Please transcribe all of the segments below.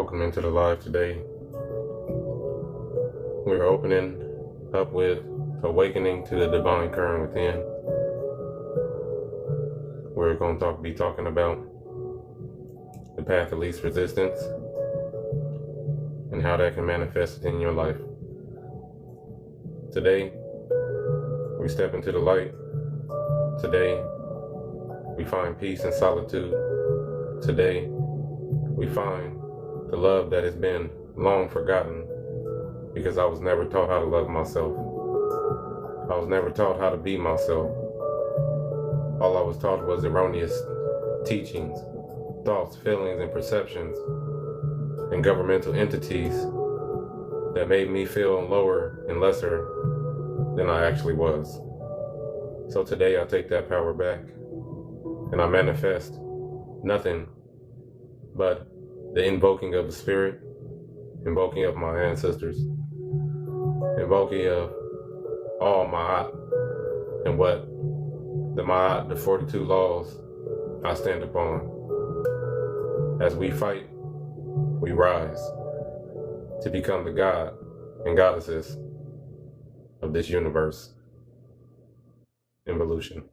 Welcome into the live today. We're opening up with awakening to the divine current within. We're going to be talking about the path of least resistance and how that can manifest in your life. Today, we step into the light. Today, we find peace and solitude. Today, we find the love that has been long forgotten because I was never taught how to love myself. I was never taught how to be myself. All I was taught was erroneous teachings, thoughts, feelings, and perceptions, and governmental entities that made me feel lower and lesser than I actually was. So today I take that power back and I manifest nothing but the invoking of the spirit, invoking of my ancestors, invoking of all Ma'at, and what the Ma'at, the 42 laws I stand upon. As we fight, we rise to become the God and goddesses of this universe. Involution.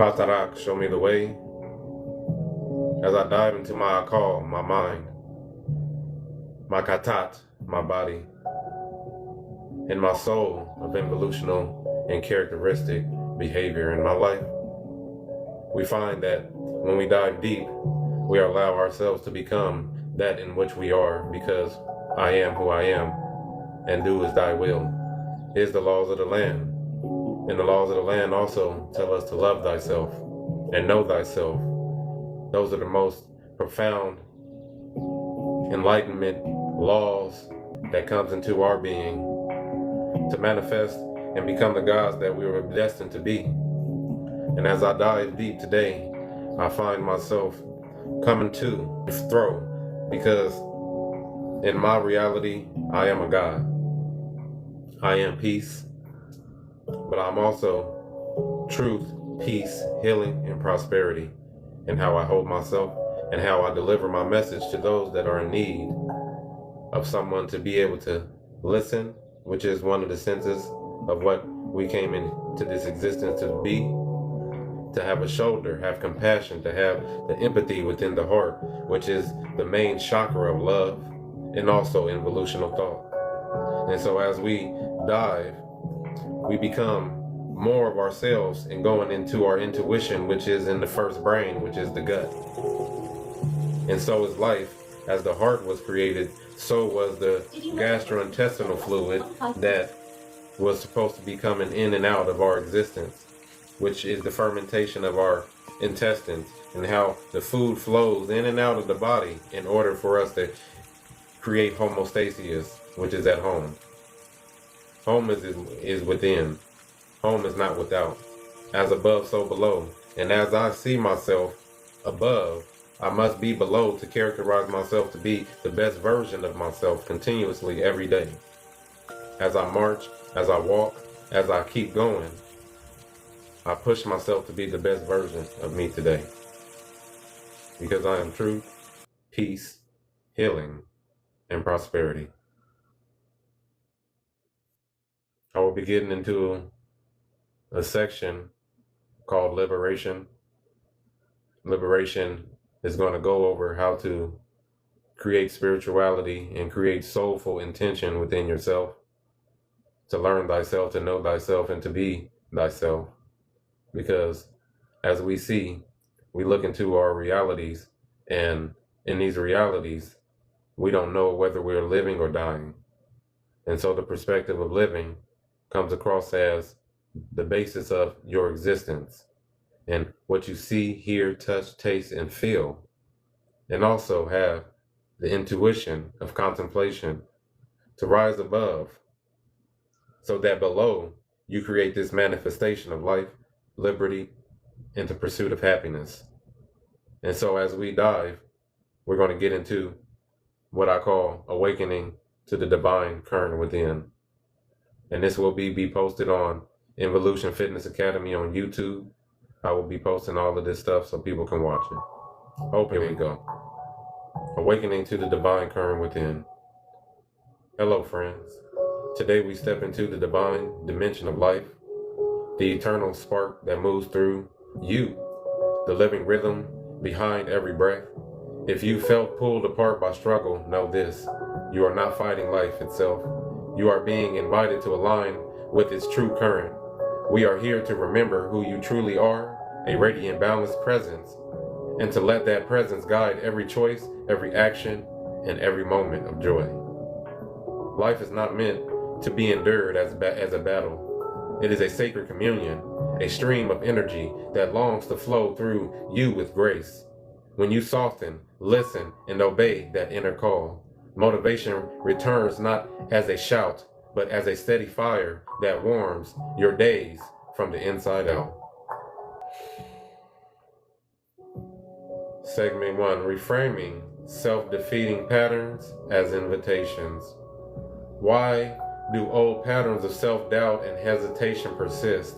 Patarak, show me the way as I dive into my akal, my mind, my katat, my body, and my soul of involutional and characteristic behavior in my life. we find that when we dive deep, we allow ourselves to become that in which we are, because I am who I am, and do as thy will is the laws of the land. And the laws of the land also tell us to love thyself and know thyself. Those are the most profound enlightenment laws that comes into our being to manifest and become the gods that we were destined to be. And as I dive deep today, I find myself coming to throw, because in my reality, I am a God. I am peace, but I'm also truth, peace, healing, and prosperity in how I hold myself and how I deliver my message to those that are in need of someone to be able to listen, which is one of the senses of what we came into this existence to be, to have a shoulder, have compassion, to have the empathy within the heart, which is the main chakra of love, and also involutional thought. And so as we dive, we become more of ourselves and going into our intuition, which is in the first brain, which is the gut. And so is life. As the heart was created, so was the gastrointestinal fluid that was supposed to be coming in and out of our existence, which is the fermentation of our intestines and how the food flows in and out of the body in order for us to create homeostasis, which is at home. Home is within. Home is not without. As above, so below. And as I see myself above, I must be below to characterize myself to be the best version of myself continuously every day. As I march, as I walk, as I keep going, I push myself to be the best version of me today. Because I am truth, peace, healing, and prosperity. I will be getting into a section called liberation. Liberation is going to go over how to create spirituality and create soulful intention within yourself, to learn thyself, to know thyself, and to be thyself. Because as we see, we look into our realities, and in these realities, we don't know whether we're living or dying. And so the perspective of living comes across as the basis of your existence and what you see, hear, touch, taste, and feel. And also have the intuition of contemplation to rise above, so that below you create this manifestation of life, liberty, and the pursuit of happiness. And so as we dive, we're going to get into what I call awakening to the divine current within. And this will be posted on Involution Fitness Academy on YouTube. I will be posting all of this stuff so people can watch it. Oh, here we go. Awakening to the divine current within. Hello, friends. Today we step into the divine dimension of life, the eternal spark that moves through you, the living rhythm behind every breath. If you felt pulled apart by struggle, know this: you are not fighting life itself. You are being invited to align with its true current. We are here to remember who you truly are, a radiant, balanced presence, and to let that presence guide every choice, every action, and every moment of joy. Life is not meant to be endured as a battle. It is a sacred communion, a stream of energy that longs to flow through you with grace. When you soften, listen, and obey that inner call, motivation returns not as a shout, but as a steady fire that warms your days from the inside out. Segment 1, reframing self-defeating patterns as invitations. Why do old patterns of self-doubt and hesitation persist?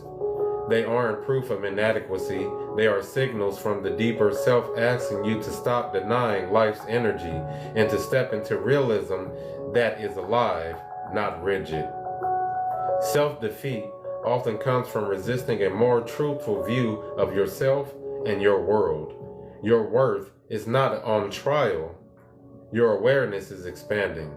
They aren't proof of inadequacy. They are signals from the deeper self asking you to stop denying life's energy and to step into realism that is alive, not rigid. Self-defeat often comes from resisting a more truthful view of yourself and your world. Your worth is not on trial. Your awareness is expanding.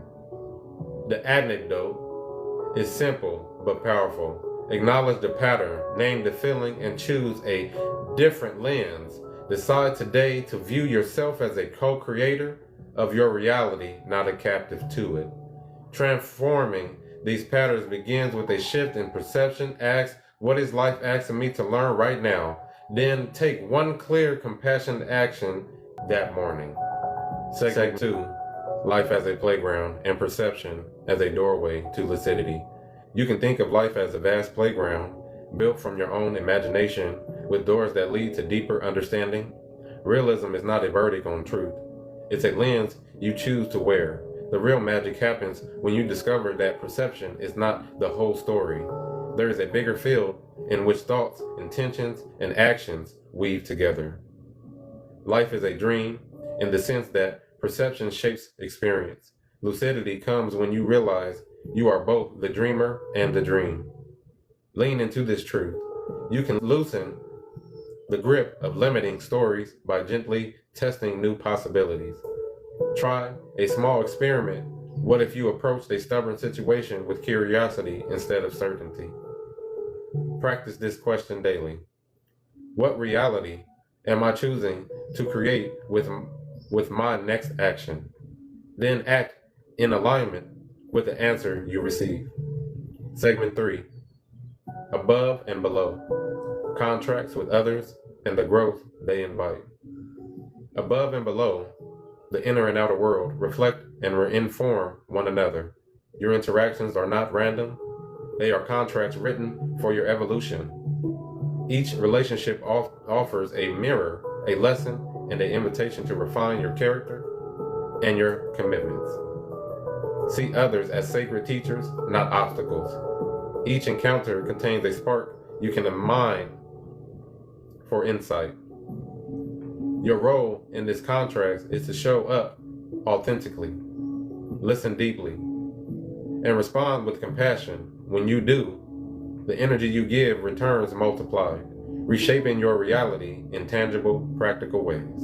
The anecdote is simple but powerful. Acknowledge the pattern, name the feeling, and choose a different lens. Decide today to view yourself as a co-creator of your reality, not a captive to it. Transforming these patterns begins with a shift in perception. Ask, what is life asking me to learn right now? Then take one clear, compassionate action that morning. Segment 2, life as a playground and perception as a doorway to lucidity. You can think of life as a vast playground built from your own imagination with doors that lead to deeper understanding. Realism is not a verdict on truth. It's a lens you choose to wear. The real magic happens when you discover that perception is not the whole story. There is a bigger field in which thoughts, intentions, and actions weave together. Life is a dream in the sense that perception shapes experience. Lucidity comes when you realize you are both the dreamer and the dream. Lean into this truth. You can loosen the grip of limiting stories by gently testing new possibilities. Try a small experiment. What if you approached a stubborn situation with curiosity instead of certainty? Practice this question daily. What reality am I choosing to create with my next action? Then act in alignment with the answer you receive. Segment 3, above and below, contracts with others and the growth they invite. Above and below, the inner and outer world reflect and inform one another. Your interactions are not random. They are contracts written for your evolution. Each relationship offers a mirror, a lesson, and an invitation to refine your character and your commitments. See others as sacred teachers, not obstacles. Each encounter contains a spark you can mine for insight. Your role in this contract is to show up authentically, listen deeply, and respond with compassion. When you do, the energy you give returns multiplied, reshaping your reality in tangible, practical ways.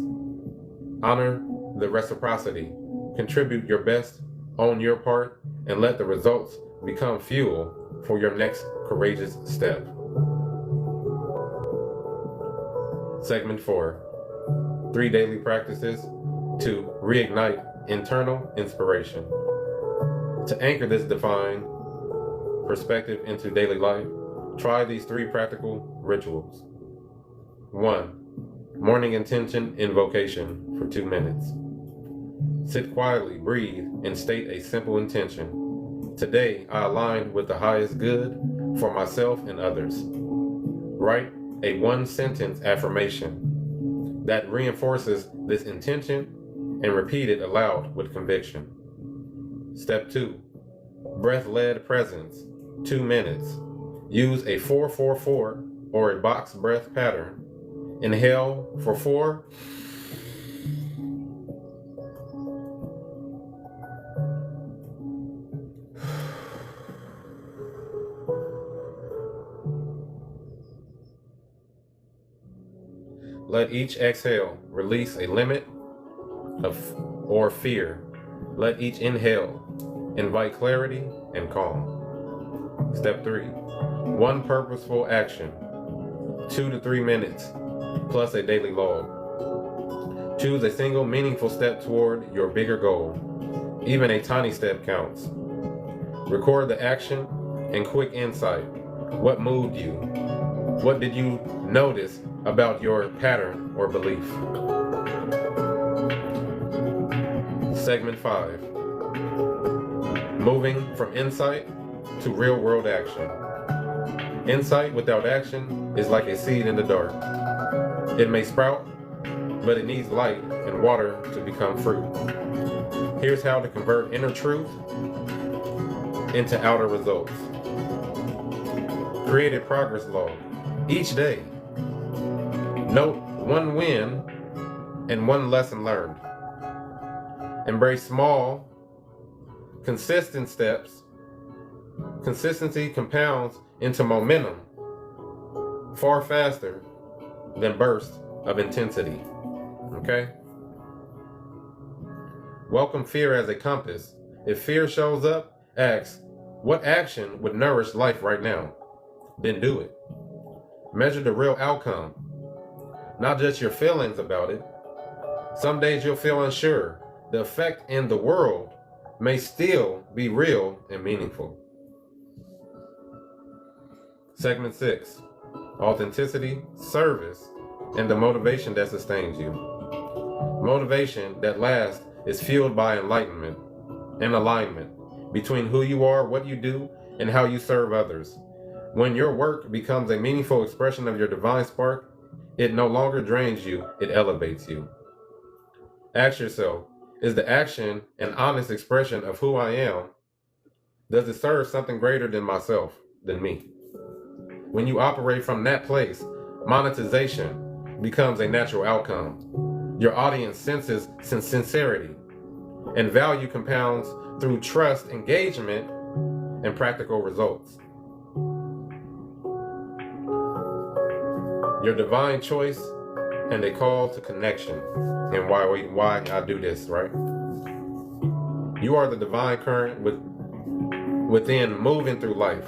Honor the reciprocity, contribute your best, own your part, and let the results become fuel for your next courageous step. Segment 4, 3 daily practices to reignite internal inspiration. To anchor this divine perspective into daily life, try these 3 practical rituals. 1, morning intention invocation for 2 minutes. Sit quietly, breathe, and state a simple intention. Today, I align with the highest good for myself and others. Write a 1-sentence affirmation that reinforces this intention and repeat it aloud with conviction. Step 2, breath-led presence, 2 minutes. Use a 4-4-4 or a box breath pattern. Inhale for 4. Let each exhale release a limit or fear. Let each inhale invite clarity and calm. Step 3, 1 purposeful action, 2 to 3 minutes, plus a daily log. Choose a single meaningful step toward your bigger goal. Even a tiny step counts. Record the action and quick insight. What moved you? What did you notice about your pattern or belief? Segment 5, moving from insight to real-world action. Insight without action is like a seed in the dark. It may sprout, but it needs light and water to become fruit. Here's how to convert inner truth into outer results. Create a progress log each day. Note 1 win and 1 lesson learned. Embrace small, consistent steps. Consistency compounds into momentum far faster than bursts of intensity. Okay? Welcome fear as a compass. If fear shows up, ask, what action would nourish life right now? then do it. Measure the real outcome, not just your feelings about it. Some days you'll feel unsure. The effect in the world may still be real and meaningful. Segment 6, authenticity, service, and the motivation that sustains you. Motivation that lasts is fueled by enlightenment and alignment between who you are, what you do, and how you serve others. When your work becomes a meaningful expression of your divine spark, it no longer drains you, it elevates you. Ask yourself, is the action an honest expression of who I am? Does it serve something greater than myself, than me? When you operate from that place, monetization becomes a natural outcome. Your audience senses sincerity, and value compounds through trust, engagement, and practical results. Your divine choice and a call to connection. And why I do this, right? You are the divine current within moving through life.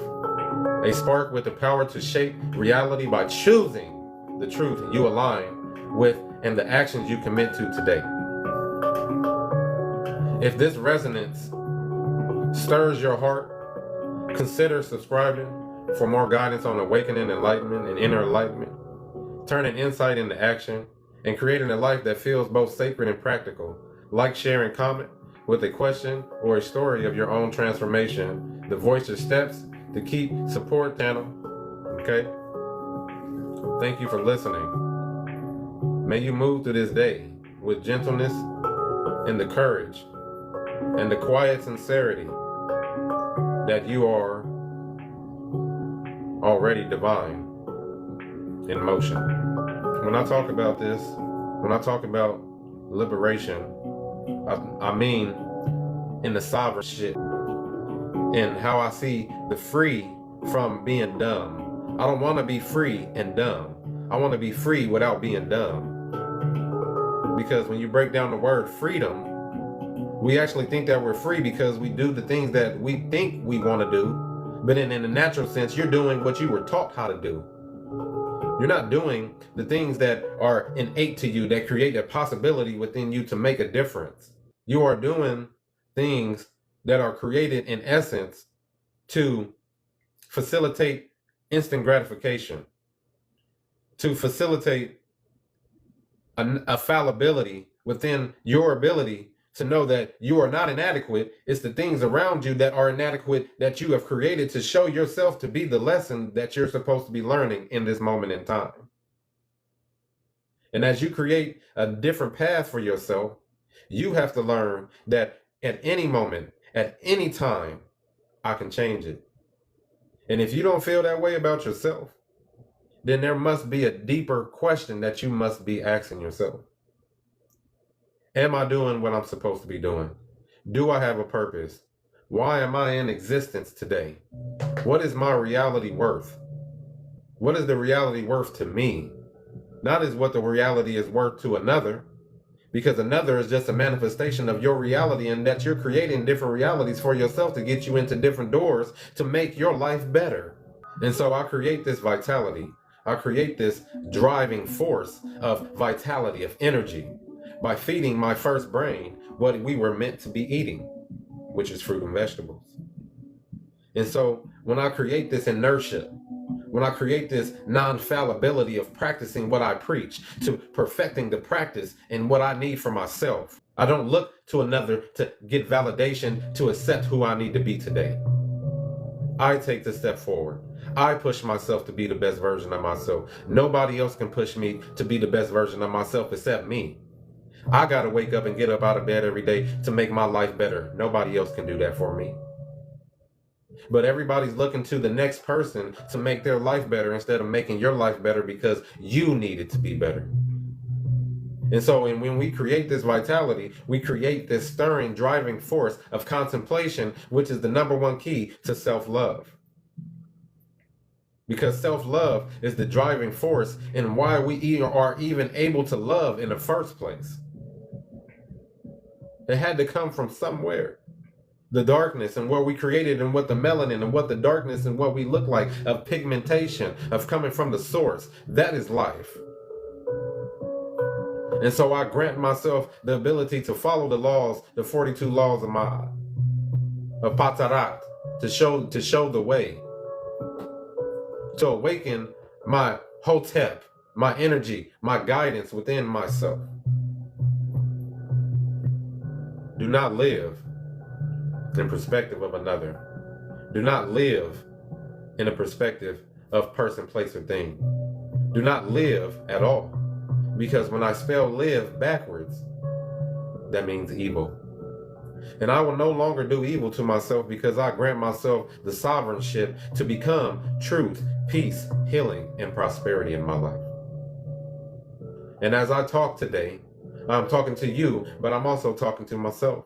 A spark with the power to shape reality by choosing the truth you align with and the actions you commit to today. If this resonance stirs your heart, consider subscribing for more guidance on awakening, enlightenment, and inner enlightenment, turning insight into action, and creating a life that feels both sacred and practical. Like, share, and comment with a question or a story of your own transformation. The voice your steps to keep support channel. Okay? Thank you for listening. May you move through this day with gentleness and the courage and the quiet sincerity that you are already divine in motion. When I talk about this, when I talk about liberation, I mean in the sovereign shit and how I see the free from being dumb. I don't want to be free and dumb. I want to be free without being dumb. Because when you break down the word freedom, we actually think that we're free because we do the things that we think we want to do. But in the natural sense, you're doing what you were taught how to do. You're not doing the things that are innate to you that create a possibility within you to make a difference. You are doing things that are created in essence to facilitate instant gratification, to facilitate a fallibility within your ability to know that you are not inadequate. It's the things around you that are inadequate that you have created to show yourself to be the lesson that you're supposed to be learning in this moment in time. And as you create a different path for yourself, you have to learn that at any moment, at any time, I can change it. And if you don't feel that way about yourself, then there must be a deeper question that you must be asking yourself. Am I doing what I'm supposed to be doing? Do I have a purpose? Why am I in existence today? What is my reality worth? What is the reality worth to me? Not as what the reality is worth to another, because another is just a manifestation of your reality, and that you're creating different realities for yourself to get you into different doors to make your life better. And so I create this vitality. I create this driving force of vitality, of energy, by feeding my first brain what we were meant to be eating, which is fruit and vegetables. And so when I create this inertia, when I create this non-fallibility of practicing what I preach, to perfecting the practice and what I need for myself, I don't look to another to get validation to accept who I need to be today. I take the step forward. I push myself to be the best version of myself. Nobody else can push me to be the best version of myself except me. I got to wake up and get up out of bed every day to make my life better. Nobody else can do that for me. But everybody's looking to the next person to make their life better instead of making your life better because you need it to be better. And so when we create this vitality, we create this stirring, driving force of contemplation, which is the number one key to self-love. Because self-love is the driving force in why we are even able to love in the first place. It had to come from somewhere. The darkness and what we created and what the melanin and what the darkness and what we look like of pigmentation, of coming from the source. That is life. And so I grant myself the ability to follow the laws, the 42 laws of Patarak, to show the way, to awaken my Hotep, my energy, my guidance within myself. Do not live in perspective of another. Do not live in a perspective of person, place, or thing. Do not live at all. Because when I spell live backwards, that means evil. And I will no longer do evil to myself because I grant myself the sovereignship to become truth, peace, healing, and prosperity in my life. And as I talk today, I'm talking to you, but I'm also talking to myself.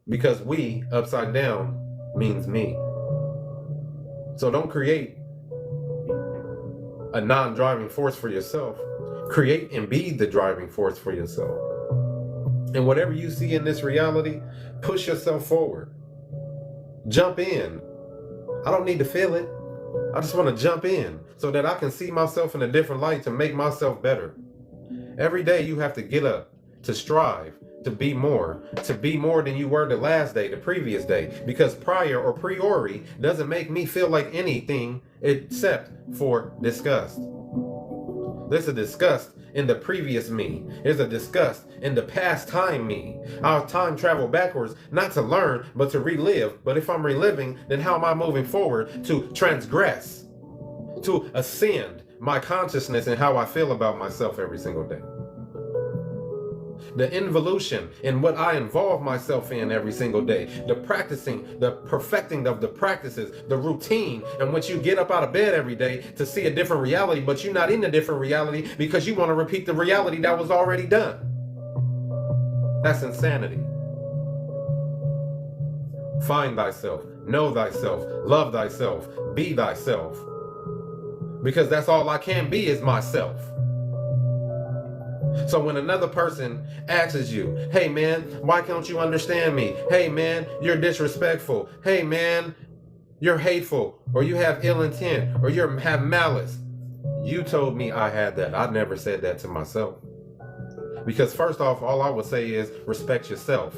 Because we, upside down, means me. So don't create a non-driving force for yourself. Create and be the driving force for yourself. And whatever you see in this reality, push yourself forward. Jump in. I don't need to feel it. I just want to jump in so that I can see myself in a different light to make myself better. Every day you have to get up, to strive, to be more than you were the last day, the previous day. Because prior or priori doesn't make me feel like anything except for disgust. There's a disgust in the previous me. There's a disgust in the past time me. I'll time travel backwards, not to learn, but to relive. But if I'm reliving, then how am I moving forward to transgress, to ascend my consciousness and how I feel about myself every single day? The involution in what I involve myself in every single day, the practicing, the perfecting of the practices, the routine in which you get up out of bed every day to see a different reality, but you're not in a different reality because you want to repeat the reality that was already done. That's insanity. Find thyself, know thyself, love thyself, be thyself. Because that's all I can be is myself. So when another person asks you, hey man, why can't you understand me? Hey man, you're disrespectful. Hey man, you're hateful, or you have ill intent, or you have malice. You told me I had that. I never said that to myself. Because first off, all I would say is respect yourself.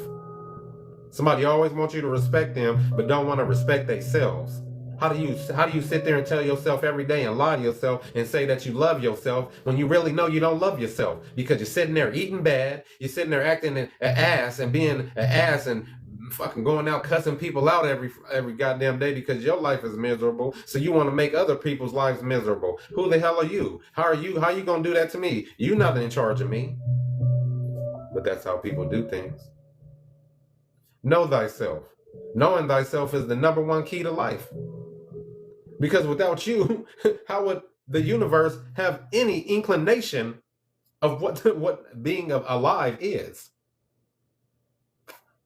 Somebody always wants you to respect them, but don't want to respect themselves. How do you sit there and tell yourself every day and lie to yourself and say that you love yourself when you really know you don't love yourself? Because you're sitting there eating bad, you're sitting there acting an ass and being an ass and fucking going out cussing people out every goddamn day because your life is miserable. So you want to make other people's lives miserable. Who the hell are you? How are you gonna do that to me? You're not in charge of me. But that's how people do things. Know thyself. Knowing thyself is the number one key to life. Because without you, how would the universe have any inclination of what being alive is?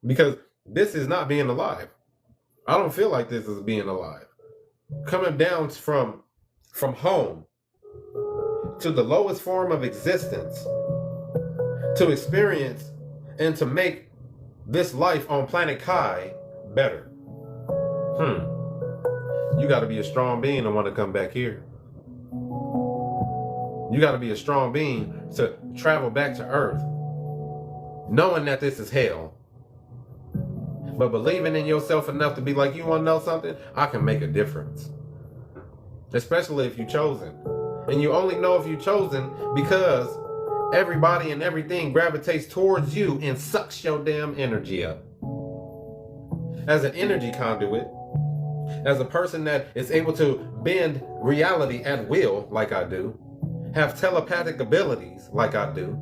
Because this is not being alive. I don't feel like this is being alive. Coming down from home to the lowest form of existence to experience and to make this life on planet Kai better. You got to be a strong being to want to come back here. You got to be a strong being to travel back to Earth, knowing that this is hell, but believing in yourself enough to be like, you want to know something? I can make a difference. Especially if you're chosen. And you only know if you're chosen because everybody and everything gravitates towards you and sucks your damn energy up. As an energy conduit, as a person that is able to bend reality at will like I do, have telepathic abilities like I do,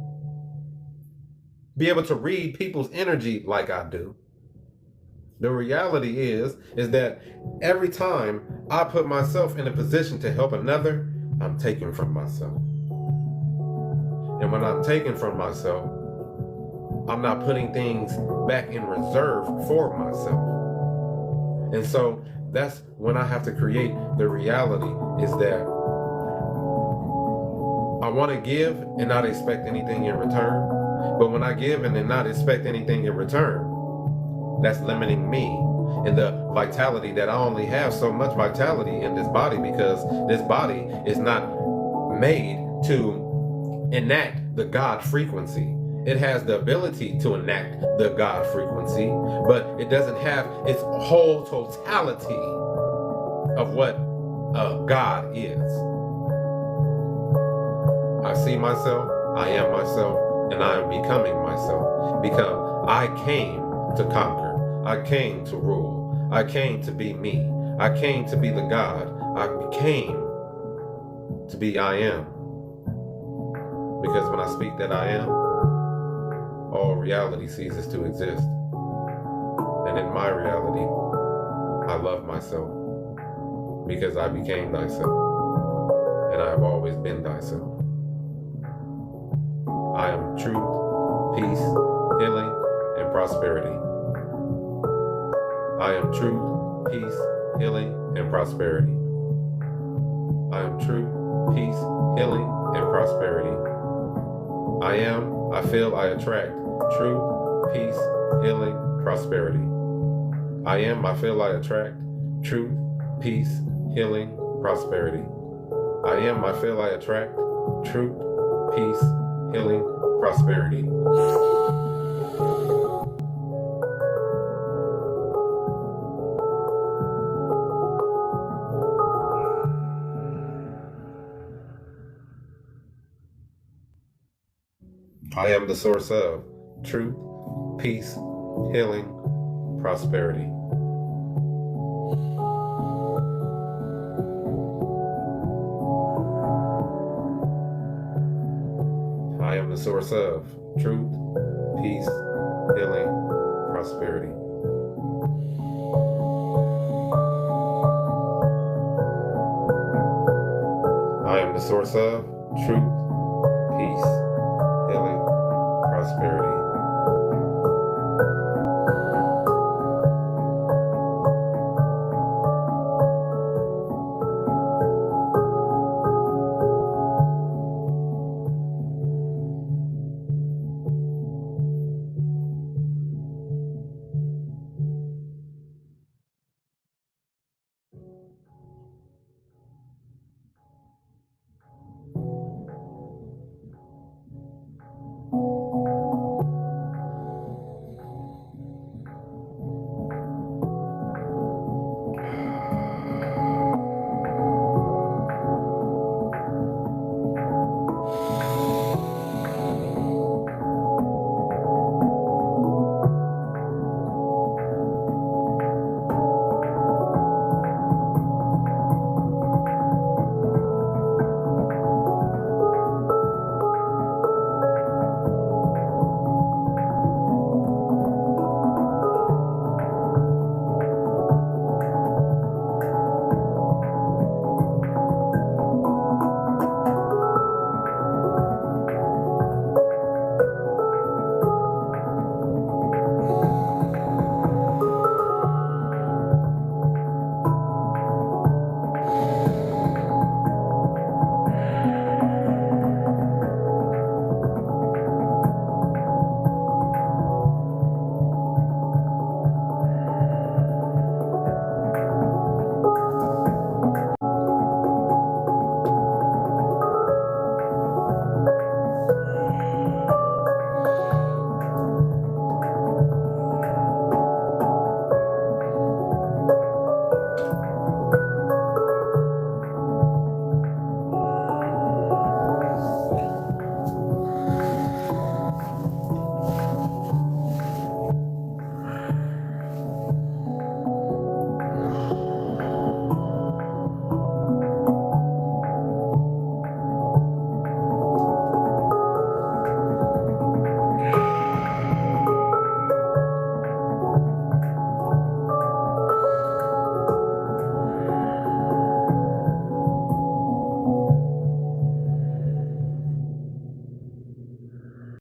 be able to read people's energy like I do, the reality is that every time I put myself in a position to help another, I'm taking from myself. And when I'm taking from myself, I'm not putting things back in reserve for myself. And so that's when I have to create the reality, is that I want to give and not expect anything in return. But when I give and then not expect anything in return, that's limiting me in the vitality that I only have so much vitality in this body because this body is not made to enact the God frequency. It has the ability to enact the God frequency, but it doesn't have its whole totality of what God is. I see myself, I am myself, and I am becoming myself. I came to conquer. I came to rule. I came to be me. I came to be the God. I came to be I am. Because when I speak that I am, all reality ceases to exist. And in my reality, I love myself because I became thyself. And I have always been thyself. I am truth, peace, healing, and prosperity. I am truth, peace, healing, and prosperity. I am truth, peace, healing, and prosperity. I am, I feel, I attract truth, peace, healing, prosperity. I am, I feel, I attract truth, peace, healing, prosperity. I am, I feel, I attract truth, peace, healing, prosperity. I am the source of truth, peace, healing, prosperity. I am the source of truth, peace, healing, prosperity. I am the source of truth, peace, healing, prosperity.